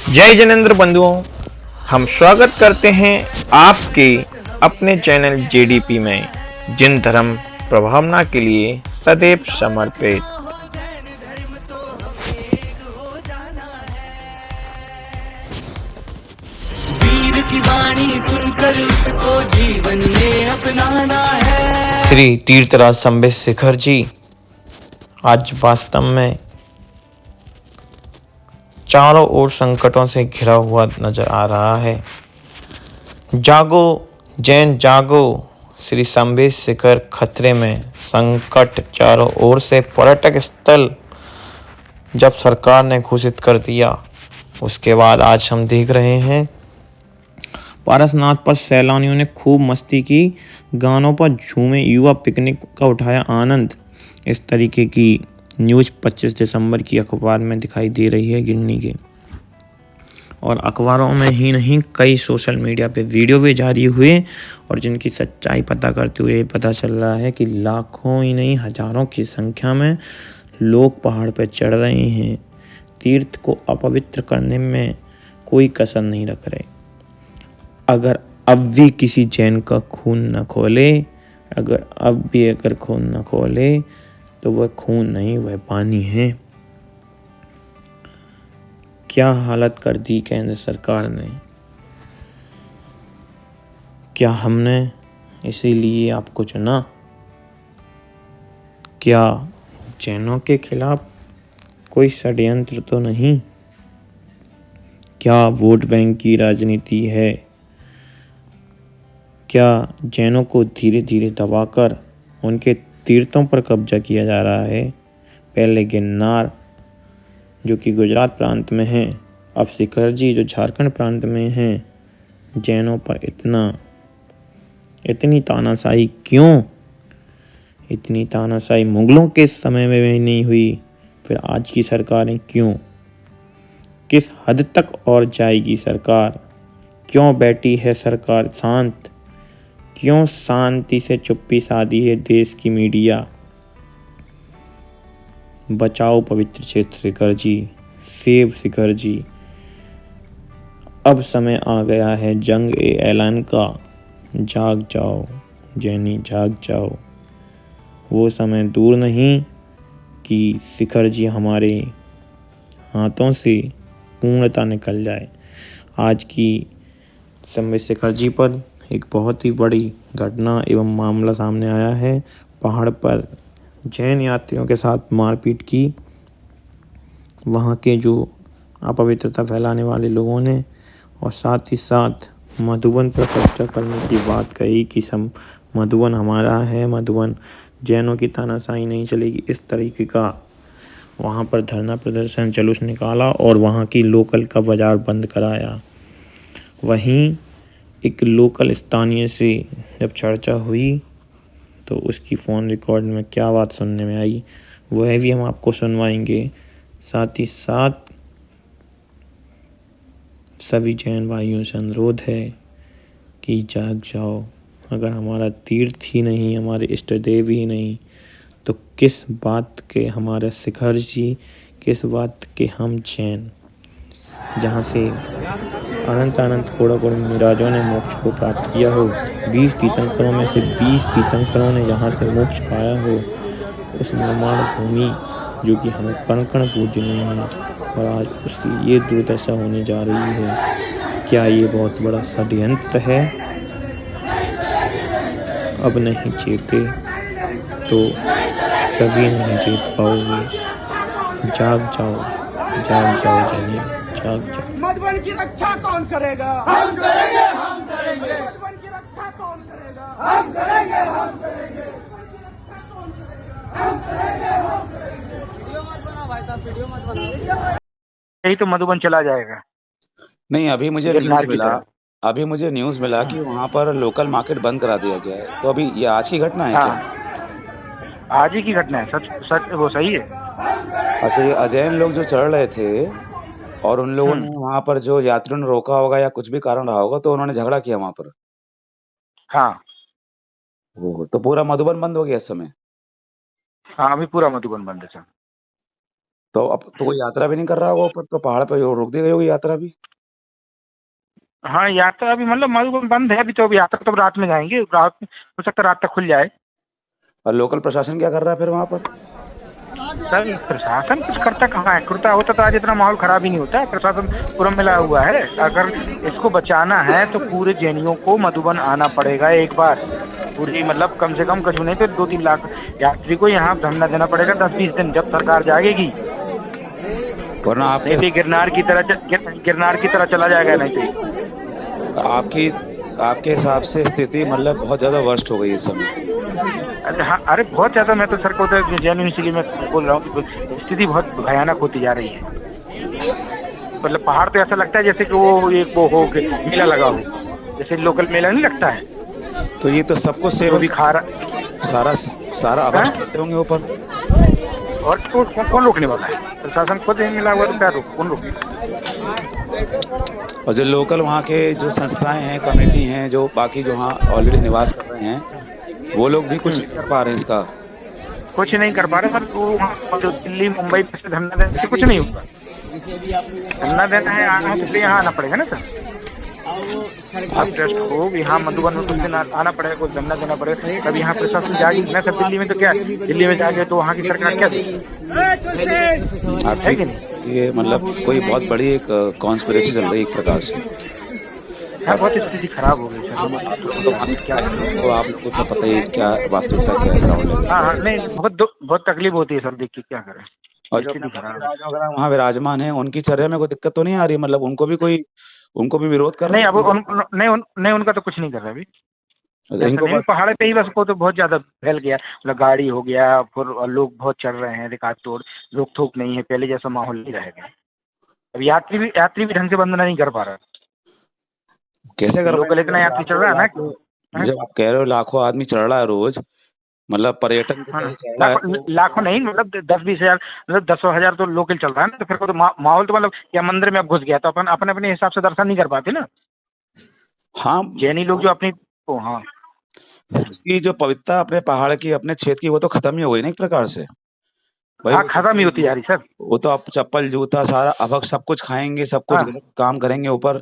जय जैनेंद्र बंधुओं, हम स्वागत करते हैं आपके अपने चैनल जेडीपी में, जिन धर्म प्रभावना के लिए सदैव समर्पित। वीर की वाणी सुनकर उसको जीवन में अपनाना है। श्री तीर्थराज संबित जी आज वास्तव में चारों ओर संकटों से घिरा हुआ नजर आ रहा है। जागो जैन जागो, श्री संबित शिखर खतरे में, संकट चारों ओर से। पर्यटक स्थल जब सरकार ने घोषित कर दिया, उसके बाद आज हम देख रहे हैं पारसनाथ पर सैलानियों ने खूब मस्ती की, गानों पर झूमे युवा, पिकनिक का उठाया आनंद। इस तरीके की न्यूज़ 25 दिसंबर की अखबार में दिखाई दे रही है गिरनी के, और अखबारों में ही नहीं कई सोशल मीडिया पे वीडियो भी जारी हुए, और जिनकी सच्चाई पता करते हुए पता चल रहा है कि लाखों ही नहीं हजारों की संख्या में लोग पहाड़ पर चढ़ रहे हैं। तीर्थ को अपवित्र करने में कोई कसर नहीं रख रहे। अगर अब भी किसी जैन का खून न खोले, अगर खून न खोले तो वह खून नहीं, वह पानी है। क्या हालत कर दी केंद्र सरकार ने। क्या हमने इसीलिए आपको चुना? क्या जैनों के खिलाफ कोई षड्यंत्र तो नहीं? क्या वोट बैंक की राजनीति है? क्या जैनों को धीरे धीरे दबाकर उनके तीर्थों पर कब्जा किया जा रहा है? पहले गिरनार जो कि गुजरात प्रांत में है, अब शिखर जी जो झारखंड प्रांत में हैं। जैनों पर इतनी तानाशाही क्यों? इतनी तानाशाही मुगलों के समय में भी नहीं हुई, फिर आज की सरकारें क्यों? किस हद तक और जाएगी सरकार? क्यों बैठी है सरकार शांत? क्यों शांति से चुप्पी साधी है देश की मीडिया? बचाओ पवित्र क्षेत्र शिखर जी, सेव शिखर जी। अब समय आ गया है जंग ए ऐलान का। जाग जाओ जैनी, जाग जाओ। वो समय दूर नहीं कि शिखर जी हमारे हाथों से पूर्णता निकल जाए। आज की संबित शिखर जी पर एक बहुत ही बड़ी घटना एवं मामला सामने आया है। पहाड़ पर जैन यात्रियों के साथ मारपीट की वहाँ के जो अपवित्रता फैलाने वाले लोगों ने, और साथ ही साथ मधुबन पर कब्जा करने की बात कही कि मधुबन हमारा है, मधुबन जैनों की तानाशाही नहीं चलेगी। इस तरीके का वहाँ पर धरना प्रदर्शन जुलूस निकाला और वहाँ की लोकल का बाजार बंद कराया। वहीं एक लोकल स्थानीय से जब चर्चा हुई तो उसकी फ़ोन रिकॉर्ड में क्या बात सुनने में आई, वह भी हम आपको सुनवाएंगे। साथ ही साथ सभी जैन भाइयों से अनुरोध है कि जाग जाओ। अगर हमारा तीर्थ ही नहीं, हमारे इष्ट देव ही नहीं, तो किस बात के हमारे शिखर जी, किस बात के हम जैन, जहाँ से अनंत कोड़ा मुनिराजों ने मोक्ष को प्राप्त किया हो, 20 तीर्थंकरों में से 20 तीर्थंकरों ने जहाँ से मोक्ष पाया हो, उस निर्माण भूमि जो कि हमें कण कण पूजनीय है, और आज उसकी ये दुर्दशा होने जा रही है। क्या ये बहुत बड़ा षड्यंत्र है? अब नहीं चेते तो कभी नहीं जीत पाओगे। जाग जाओ जैनी, जाग जाओ। मधुबन की रक्षा कौन करेगा? हम करेंगे, हम करेंगे। मधुबन की रक्षा कौन करेगा? हम करेंगे, हम करेंगे। हम करेंगे, हम करेंगे। वीडियो मत बना भाई साहब, वीडियो मत बना। यही तो मधुबन चला जाएगा। नहीं, अभी मुझे गिरनार न्यूज़ की मिला तरफ। कि वहाँ पर लोकल मार्केट बंद करा दिया गया है। तो अभी ये आज की घटना है क्या? आज ही की घटना है। सच सच वो सही है। अच्छा, ये अजैन लोग जो चढ़ रहे थे और उन लोगों ने वहाँ पर जो यात्रियों ने रोका होगा या कुछ भी कारण रहा होगा, तो उन्होंने झगड़ा किया वहाँ पर। हाँ ओह! तो पूरा मधुबन बंद हो गया इस समय? हाँ, अभी पूरा मधुबन बंद है सर। तो अब तो कोई यात्रा भी नहीं कर रहा होगा ऊपर, तो पहाड़ पे रोक दी गई होगी यात्रा भी। हाँ, यात्रा अभी मतलब मधुबन बंद है अभी, तो अभी यात्रा तो रात में जाएंगे, रात में हो सकता है रात तक खुल जाए। और लोकल प्रशासन क्या कर रहा है फिर वहां पर? सर प्रशासन कुछ करता कहाँ है, करता होता तो आज इतना माहौल खराब ही नहीं होता है। प्रशासन पूरा मिला हुआ है। अगर इसको बचाना है तो पूरे जैनियों को मधुबन आना पड़ेगा एक बार, पूरी मतलब कम से कम कछु नहीं तो 2-3 लाख यात्री को यहाँ धरना देना पड़ेगा 10-20 दिन, जब सरकार जागेगी। वरना नहीं आपके तो गिरनार की तरह चला जाएगा, नहीं तो आपके हिसाब से स्थिति मतलब बहुत ज्यादा वर्स्ट हो गई इस समय। हाँ, अरे बहुत ज्यादा। मैं तो सर को तो जेन्युइन इसीलिए मैं बोल रहा हूँ कि स्थिति बहुत भयानक होती जा रही है। मतलब पहाड़ तो ऐसा लगता है जैसे कि वो एक वो हो के मेला लगा हो, जैसे लोकल मेला नहीं लगता है। तो ये तो सबको तो सेवा भी खा रहा सारा अभ्यस्त करते होंगे ऊपर। और तो कौन रोकने वाला है? प्रशासन खुद ही मिला हुआ तो क्या कौन रोकेगा? और जो लोकल वहाँ के जो संस्थाएं हैं, कमेटी हैं, जो बाकी जो वहाँ ऑलरेडी निवास कर रहे हैं, वो लोग भी कुछ नहीं कर पा रहे हैं इसका। कुछ नहीं कर पा रहे सर। तो वहाँ जो दिल्ली मुंबई से धरना देने से कुछ नहीं होगा। धरना देना है आना तो यहाँ आना पड़ेगा ना सर। आप ट्रस्ट को यहाँ मधुबन में कुछ दिन आना पड़ेगा, कुछ धरना देना पड़ेगा, तब यहाँ प्रशासन जाएगी ना सर। दिल्ली में तो क्या, दिल्ली में जाके तो वहाँ की सरकार क्या देगी? आप है कि नहीं? ये मतलब कोई बहुत बड़ी एक कॉन्स्पिरेसी चल रही है एक प्रकार से। बहुत स्थिति खराब हो गई सर। क्या तो आप लोगों को सब पता ही है क्या वास्तविकता क्या है ग्राउंड लेवल। हाँ, नहीं बहुत तकलीफ होती है सर, देख के क्या करें। और जो वहाँ विराजमान है उनकी चर्या में कोई दिक्कत तो नहीं आ रही? मतलब उनको भी विरोध कर नहीं, रहे अब नहीं उनका तो कुछ नहीं कर रहा अभी। हैं? पहाड़ पे ही बस को तो बहुत ज्यादा फैल गया, मतलब गाड़ी हो गया, फिर लोग बहुत चढ़ रहे हैं, रिकार्ड तोड़, रोक थोक नहीं है, पहले जैसा माहौल नहीं रहेगा। अब यात्री भी ढंग से बंदना नहीं कर पा रहा। कैसे कर लोकल इतना यात्री चढ़ रहा है ना। जब आप कह रहे हो लाखों आदमी चढ़ रहा है रोज, मतलब पर्यटन की तरह चढ़ रहा है। लाखों नहीं, मतलब 10-20 हजार, मतलब 10 हजार तो लोकल चल रहा है ना। तो फिर को तो माहौल तो मतलब या मंदिर में अब घुस गया तो अपन अपने हिसाब से दर्शन नहीं कर पाते ना। हाँ, जैनी लोग जो अपनी हाँ की जो पवित्रता अपने पहाड़ की, अपने क्षेत्र की, वो तो खत्म ही हो गई ना एक प्रकार से भाई। हाँ, खत्म ही होती जा रही सर। वो तो आप चप्पल जूता सारा अब सब कुछ खाएंगे, सब कुछ हाँ, काम करेंगे ऊपर,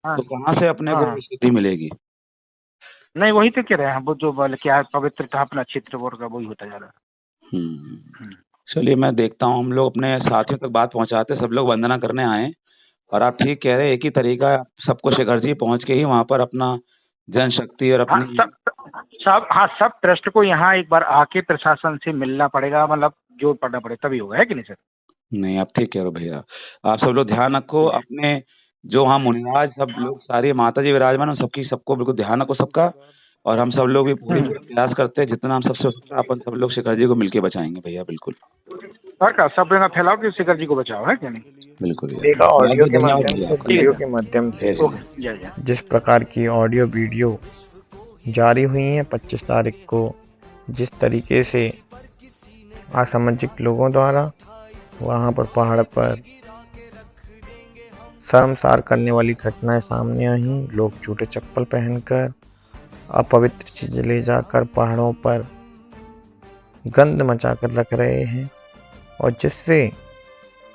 हाँ, तो कहाँ से अपने को हाँ। स्थिति मिलेगी? नहीं, वही तो कह रहे हैं वो जो बोले क्या पवित्रता अपना क्षेत्र बोर का वही होता जा रहा है। चलिए मैं देखता हूँ, हम लोग अपने साथियों तक बात पहुंचाते, सब लोग वंदना करने आए। और आप ठीक कह रहे हैं, एक ही तरीका है सबको शिखर जी पहुंच के ही वहां पर अपना जनशक्ति और हाँ, अपनी सब ट्रस्ट को यहाँ एक बार आके प्रशासन से मिलना पड़ेगा, मतलब जोर पड़ना पड़ेगा, तभी होगा, है कि नहीं सर? नहीं, आप ठीक कह रहे हो भैया। आप सब लोग ध्यान रखो अपने, जो वहाँ मुनिराज सब लोग, सारी माता जी विराजमान, सबको बिल्कुल ध्यान रखो सबका। और हम सब लोग भी पूरी प्रयास करते हैं, जितना हम सबसे अपन सब लोग शिखर जी को मिलके बचाएंगे भैया। बिल्कुल और क्या, सब जगह फैलाओ कि शिखर जी को बचाओ, है कि नहीं? बिल्कुल देखा ऑडियो के धन्यवाद माध्यम से, भैया। वीडियो के माध्यम से ओके, जय जय। जिस प्रकार की ऑडियो वीडियो जारी हुई है 25 तारीख को, जिस तरीके से असामाजिक लोगों द्वारा वहां पर पहाड़ पर शर्मसार करने वाली घटनाएं सामने आई। लोग जूते चप्पल पहनकर अपवित्र चीजें ले जाकर पहाड़ों पर गंद मचाकर रख रहे हैं, और जिससे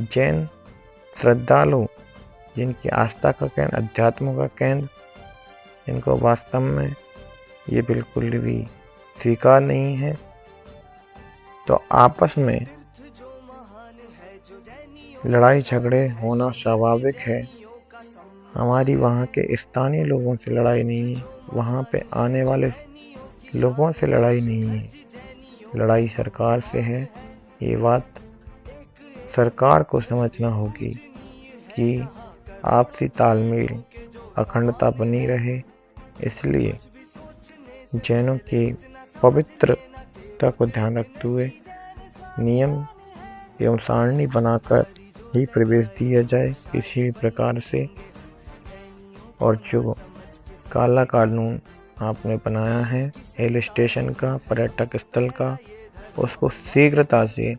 जैन श्रद्धालु, जिनकी आस्था का केंद्र, अध्यात्म का केंद्र, जिनको वास्तव में ये बिल्कुल भी स्वीकार नहीं है, तो आपस में लड़ाई झगड़े होना स्वाभाविक है। हमारी वहाँ के स्थानीय लोगों से लड़ाई नहीं है, वहाँ पे आने वाले लोगों से लड़ाई नहीं है, लड़ाई सरकार से है। ये बात सरकार को समझना होगी कि आपसी तालमेल, अखंडता बनी रहे। इसलिए जैनों की पवित्रता को ध्यान रखते हुए नियम एवं सारणी बनाकर ही प्रवेश दिया जाए किसी भी प्रकार से। और जो काला कानून आपने बनाया है हिल स्टेशन का, पर्यटक स्थल का, उसको शीघ्रता से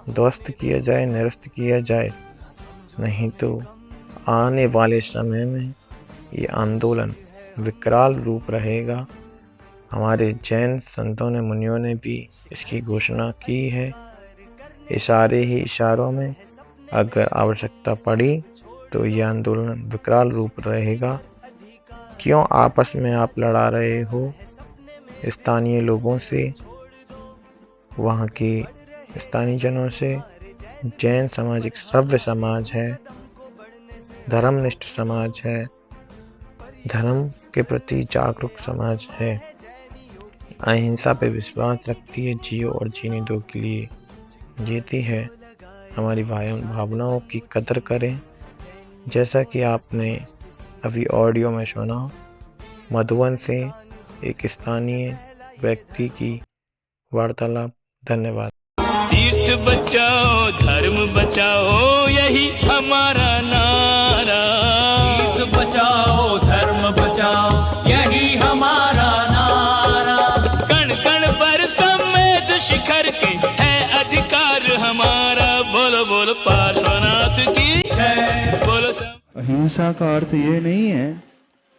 ध्वस्त किया जाए, निरस्त किया जाए। नहीं तो आने वाले समय में ये आंदोलन विकराल रूप रहेगा। हमारे जैन संतों ने, मुनियों ने भी इसकी घोषणा की है इशारे ही इशारों में अगर आवश्यकता पड़ी तो यह आंदोलन विकराल रूप रहेगा। क्यों आपस में आप लड़ा रहे हो स्थानीय लोगों से, वहाँ के स्थानीय जनों से। जैन समाज एक सभ्य समाज है, धर्मनिष्ठ समाज है, धर्म के प्रति जागरूक समाज है, अहिंसा पे विश्वास रखती है, जियो और जीने दो के लिए जीती है। हमारी भावनाओं की कदर करें। जैसा कि आपने अभी ऑडियो में सुना, मधुबन से एक स्थानीय व्यक्ति की वार्तालाप। धन्यवाद। तीर्थ बचाओ धर्म बचाओ यही हमारा नारा। तीर्थ बचाओ धर्म बचाओ यही हमारा नारा। कण कण पर समेत शिखर के है अधिकार हमारा। बोलो बोलो पार्श्वनाथ की है। बोलो अहिंसा का अर्थ ये नहीं है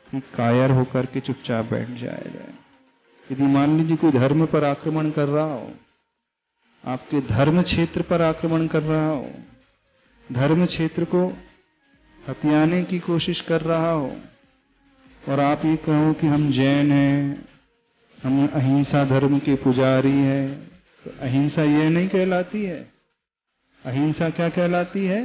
कि कायर होकर के चुपचाप बैठ जाया जाए। यदि मान लीजिए कोई धर्म पर आक्रमण कर रहा हो, आपके धर्म क्षेत्र पर आक्रमण कर रहा हो, धर्म क्षेत्र को हथियाने की कोशिश कर रहा हो, और आप ये कहो कि हम जैन हैं, हम अहिंसा धर्म के पुजारी हैं, तो अहिंसा ये नहीं कहलाती है। अहिंसा क्या कहलाती है?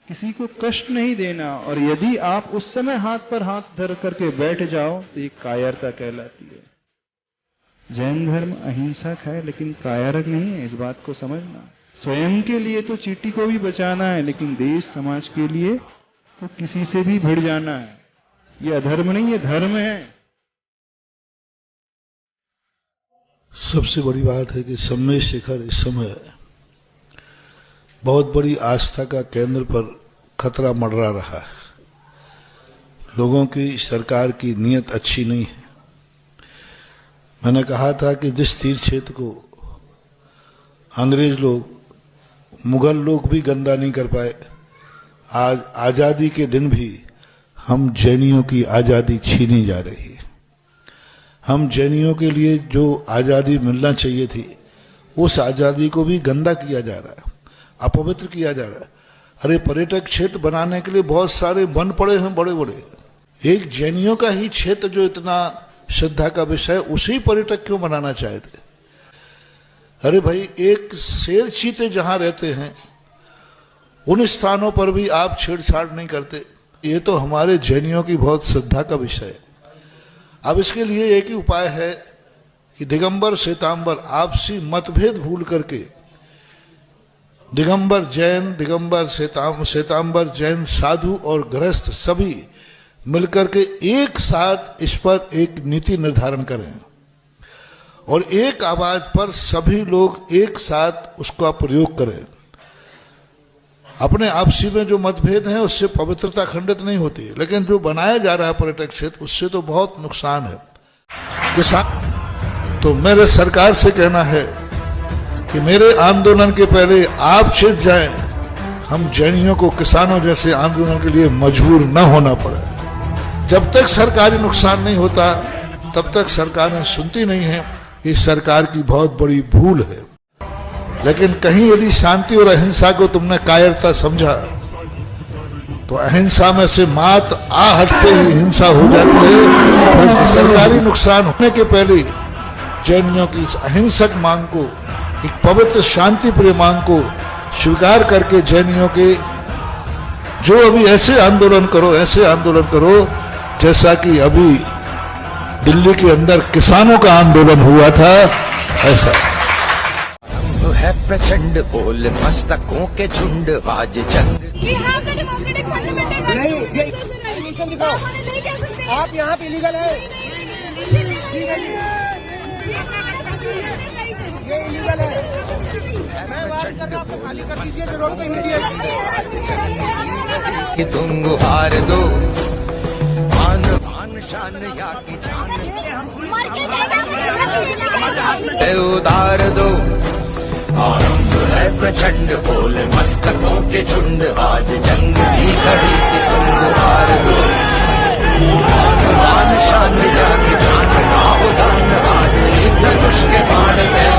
किसी को कष्ट नहीं देना। और यदि आप उस समय हाथ पर हाथ धर करके बैठ जाओ तो ये कायरता कहलाती है। जैन धर्म अहिंसक है लेकिन कायरक नहीं है, इस बात को समझना। स्वयं के लिए तो चींटी को भी बचाना है, लेकिन देश समाज के लिए तो किसी से भी भिड़ जाना है। ये अधर्म नहीं, ये धर्म है। सबसे बड़ी बात है कि सम्मेद शिखर इस समय बहुत बड़ी आस्था का केंद्र पर खतरा मंडरा रहा है। लोगों की, सरकार की नीयत अच्छी नहीं है। मैंने कहा था कि जिस तीर्थ क्षेत्र को अंग्रेज लोग, मुगल लोग भी गंदा नहीं कर पाए, आज आज़ादी के दिन भी हम जैनियों की आज़ादी छीनी जा रही है। हम जैनियों के लिए जो आज़ादी मिलना चाहिए थी, उस आज़ादी को भी गंदा किया जा रहा है, अपवित्र किया जा रहा है। अरे पर्यटक क्षेत्र बनाने के लिए बहुत सारे बन पड़े हैं बड़े बड़े। एक जैनियों का ही क्षेत्र जो इतना श्रद्धा का विषय, उसी पर्यटक क्यों बनाना चाहते? अरे भाई, एक शेर चीते जहां रहते हैं उन स्थानों पर भी आप छेड़छाड़ नहीं करते। ये तो हमारे जैनियों की बहुत श्रद्धा का विषय है। अब इसके लिए एक ही उपाय है कि दिगंबर श्वेतांबर आपसी मतभेद भूल करके दिगंबर जैन, दिगंबर श्वेतांबर जैन, साधु और गृहस्थ सभी मिलकर के एक साथ इस पर एक नीति निर्धारण करें और एक आवाज पर सभी लोग एक साथ उसका प्रयोग करें। अपने आपसी में जो मतभेद हैं उससे पवित्रता खंडित नहीं होती, लेकिन जो बनाया जा रहा है पर्यटक क्षेत्र, उससे तो बहुत नुकसान है किसान। तो मेरे सरकार से कहना है कि मेरे आंदोलन के पहले आप छिप जाएं, हम जैनियों को किसानों जैसे आंदोलन के लिए मजबूर न होना पड़े। जब तक सरकारी नुकसान नहीं होता तब तक सरकारें सुनती नहीं है। ये सरकार की बहुत बड़ी भूल है। लेकिन कहीं यदि शांति और अहिंसा को तुमने कायरता समझा तो अहिंसा में से मात आ हटते ही हिंसा हो जाती है। तो सरकारी नुकसान होने के पहले जैनियों की इस अहिंसक मांग को, एक पवित्र शांति प्रिय मांग को स्वीकार करके जैनियों के जो अभी ऐसे आंदोलन करो जैसा कि अभी दिल्ली के अंदर किसानों का आंदोलन हुआ था, ऐसा है प्रचंड बोल मस्तकों के झुंड आज जंग। नहीं, ये दिखाओ। आप यहाँ पे इलीगल है, ये इलीगल है। मैं बात कर रहा हूँ, आपको खाली कर दीजिए जो रोड पे मीडिया कि तुम गुहार दो आन शान या की जान उतार दो। आरंभ है प्रचंड बोल मस्तकों के झुंड आज जंग की घड़ी की तुम गुहार दो। आन शान या की जान का उदान आज एक धनुष के बाण में